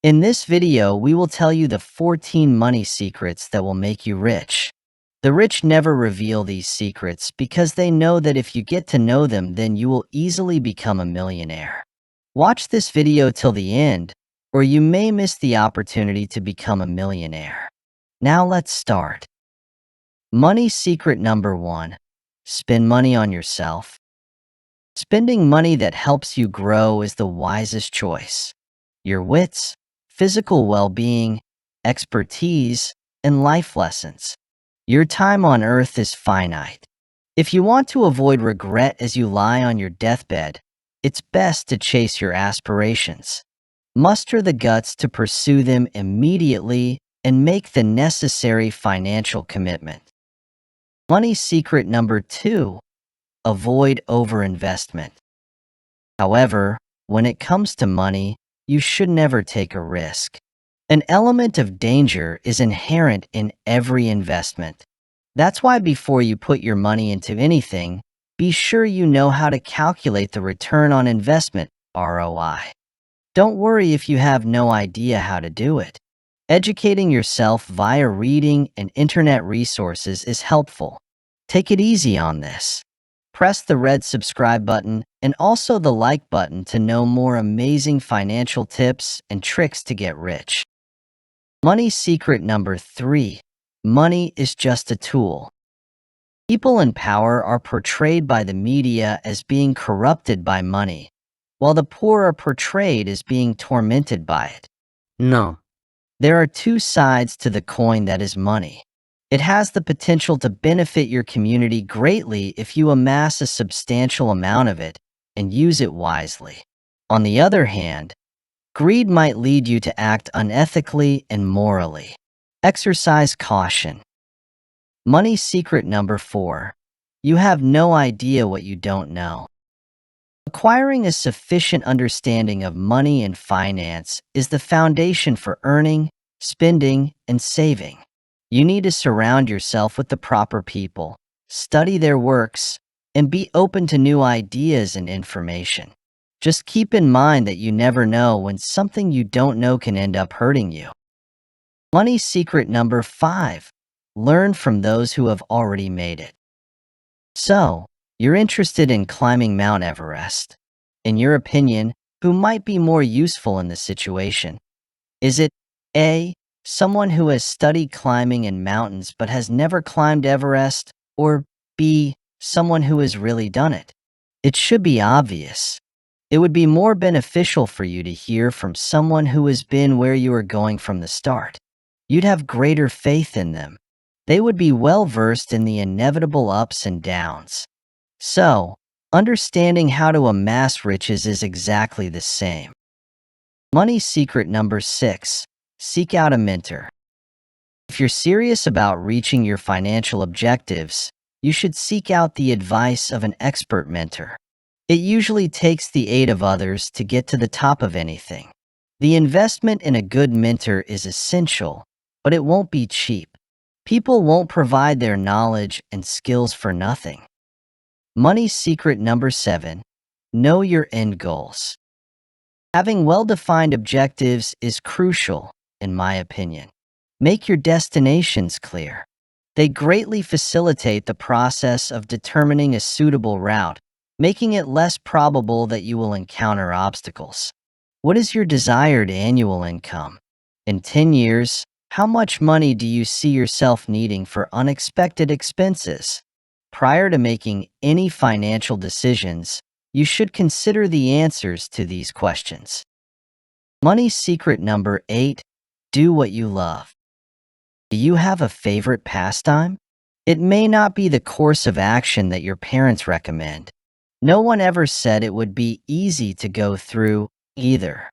In this video, we will tell you the 14 money secrets that will make you rich. The rich never reveal these secrets because they know that if you get to know them, then you will easily become a millionaire. Watch this video till the end, or you may miss the opportunity to become a millionaire. Now let's start. Money secret number 1. Spend money on yourself. Spending money that helps you grow is the wisest choice. Your wits, physical well-being, expertise, and life lessons. Your time on earth is finite. If you want to avoid regret as you lie on your deathbed, it's best to chase your aspirations. Muster the guts to pursue them immediately and make the necessary financial commitment. Money secret number 2. Avoid overinvestment. However, when it comes to money, you should never take a risk. An element of danger is inherent in every investment. That's why before you put your money into anything, be sure you know how to calculate the return on investment, ROI. Don't worry if you have no idea how to do it. Educating yourself via reading and internet resources is helpful. Take it easy on this. Press the red subscribe button and also the like button to know more amazing financial tips and tricks to get rich. Money secret number 3. Money is just a tool. People in power are portrayed by the media as being corrupted by money, while the poor are portrayed as being tormented by it. No. There are two sides to the coin that is money. It has the potential to benefit your community greatly if you amass a substantial amount of it and use it wisely. On the other hand, greed might lead you to act unethically and morally. Exercise caution. Money secret number 4. You have no idea what you don't know. Acquiring a sufficient understanding of money and finance is the foundation for earning, spending, and saving. You need to surround yourself with the proper people, study their works, and be open to new ideas and information. Just keep in mind that you never know when something you don't know can end up hurting you. Money secret number 5. Learn from those who have already made it. So, you're interested in climbing Mount Everest. In your opinion, who might be more useful in the situation? Is it A, someone who has studied climbing in mountains but has never climbed Everest, or B, someone who has really done it? It should be obvious. It would be more beneficial for you to hear from someone who has been where you are going from the start. You'd have greater faith in them. They would be well versed in the inevitable ups and downs. So, understanding how to amass riches is exactly the same. Money secret number 6. Seek out a mentor. If you're serious about reaching your financial objectives, you should seek out the advice of an expert mentor. It usually takes the aid of others to get to the top of anything. The investment in a good mentor is essential, but it won't be cheap. People won't provide their knowledge and skills for nothing. Money secret number 7. Know your end goals. Having well-defined objectives is crucial, in my opinion. Make your destinations clear. They greatly facilitate the process of determining a suitable route, making it less probable that you will encounter obstacles. What is your desired annual income? In 10 years, how much money do you see yourself needing for unexpected expenses? Prior to making any financial decisions, you should consider the answers to these questions. Money secret number 8. Do what you love. Do you have a favorite pastime? It may not be the course of action that your parents recommend. No one ever said it would be easy to go through, either.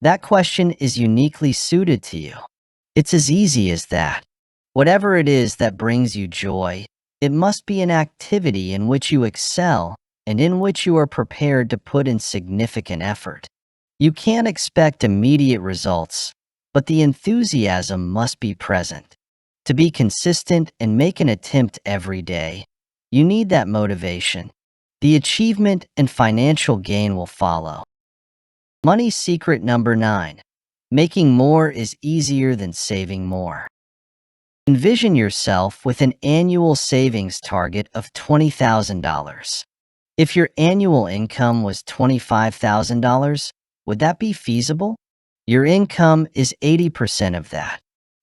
That question is uniquely suited to you. It's as easy as that. Whatever it is that brings you joy, it must be an activity in which you excel and in which you are prepared to put in significant effort. You can't expect immediate results, but the enthusiasm must be present. To be consistent and make an attempt every day, you need that motivation. The achievement and financial gain will follow. Money secret number 9. Making more is easier than saving more. Envision yourself with an annual savings target of $20,000. If your annual income was $25,000, would that be feasible? Your income is 80% of that.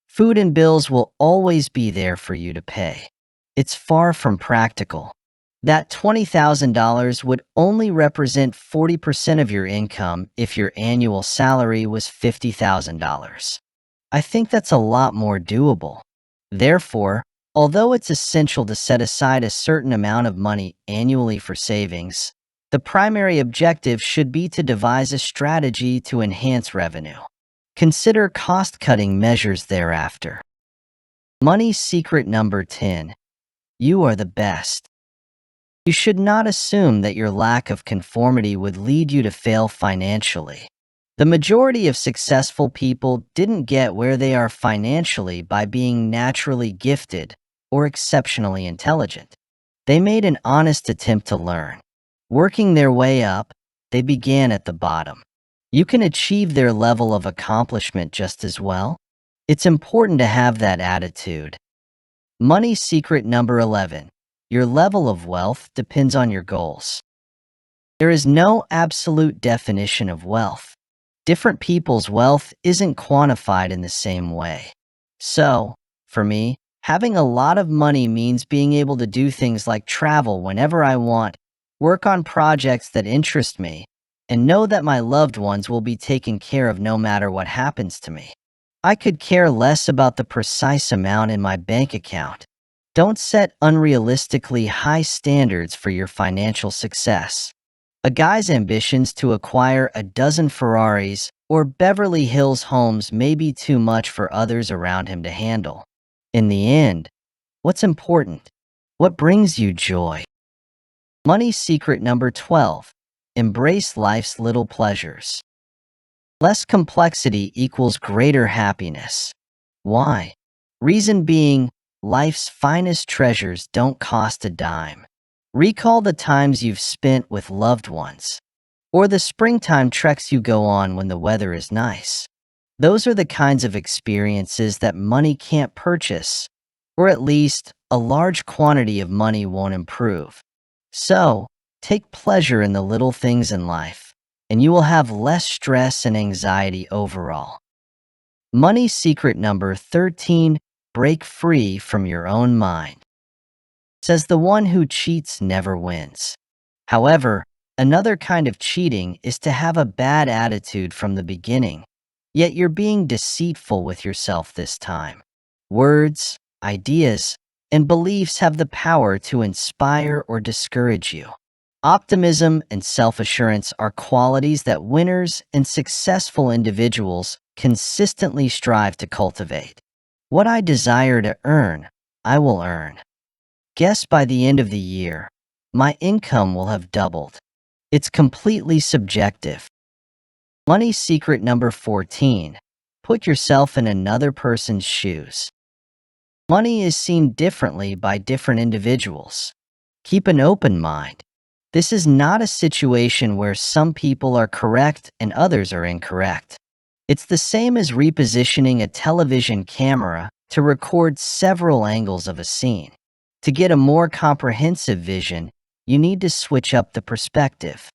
Food and bills will always be there for you to pay. It's far from practical. That $20,000 would only represent 40% of your income if your annual salary was $50,000. I think that's a lot more doable. Therefore, although it's essential to set aside a certain amount of money annually for savings, the primary objective should be to devise a strategy to enhance revenue. Consider cost-cutting measures thereafter. Money secret number 10. You are the best. You should not assume that your lack of conformity would lead you to fail financially. The majority of successful people didn't get where they are financially by being naturally gifted or exceptionally intelligent. They made an honest attempt to learn. Working their way up, they began at the bottom. You can achieve their level of accomplishment just as well. It's important to have that attitude. Money secret number 11. Your level of wealth depends on your goals. There is no absolute definition of wealth. Different people's wealth isn't quantified in the same way. So, for me, having a lot of money means being able to do things like travel whenever I want, work on projects that interest me, and know that my loved ones will be taken care of no matter what happens to me. I could care less about the precise amount in my bank account. Don't set unrealistically high standards for your financial success. A guy's ambitions to acquire a dozen Ferraris or Beverly Hills homes may be too much for others around him to handle. In the end, what's important? What brings you joy? Money secret number 12. Embrace life's little pleasures. Less complexity equals greater happiness. Why? Reason being, life's finest treasures don't cost a dime. Recall the times you've spent with loved ones, or the springtime treks you go on when the weather is nice. Those are the kinds of experiences that money can't purchase, or at least a large quantity of money won't improve. So, take pleasure in the little things in life, and you will have less stress and anxiety overall. Money secret number 13. Break free from your own mind. Says the one who cheats never wins. However, another kind of cheating is to have a bad attitude from the beginning, yet you're being deceitful with yourself this time. Words, ideas, and beliefs have the power to inspire or discourage you. Optimism and self-assurance are qualities that winners and successful individuals consistently strive to cultivate. What I desire to earn, I will earn. Guess by the end of the year, my income will have doubled. It's completely subjective. Money secret number 14. Put yourself in another person's shoes. Money is seen differently by different individuals. Keep an open mind. This is not a situation where some people are correct and others are incorrect. It's the same as repositioning a television camera to record several angles of a scene. To get a more comprehensive vision, you need to switch up the perspective.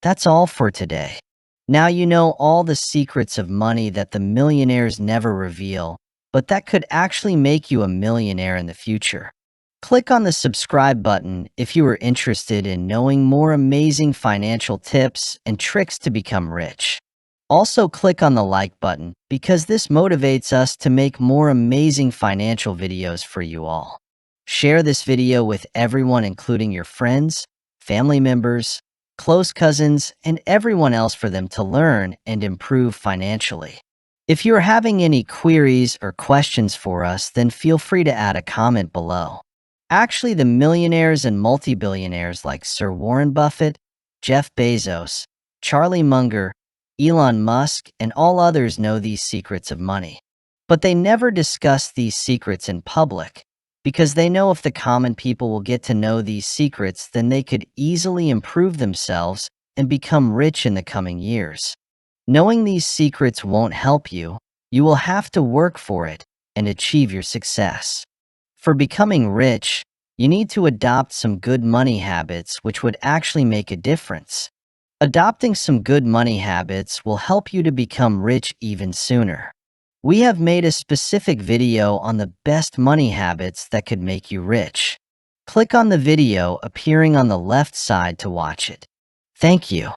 That's all for today. Now you know all the secrets of money that the millionaires never reveal, but that could actually make you a millionaire in the future. Click on the subscribe button if you are interested in knowing more amazing financial tips and tricks to become rich. Also click on the like button because this motivates us to make more amazing financial videos for you all. Share this video with everyone, including your friends, family members, close cousins, and everyone else for them to learn and improve financially. If you are having any queries or questions for us, then feel free to add a comment below. Actually, the millionaires and multi-billionaires like Sir Warren Buffett, Jeff Bezos, Charlie Munger, Elon Musk, and all others know these secrets of money. But they never discuss these secrets in public, because they know if the common people will get to know these secrets, then they could easily improve themselves and become rich in the coming years. Knowing these secrets won't help you. You will have to work for it and achieve your success. For becoming rich, you need to adopt some good money habits which would actually make a difference. Adopting some good money habits will help you to become rich even sooner. We have made a specific video on the best money habits that could make you rich. Click on the video appearing on the left side to watch it. Thank you.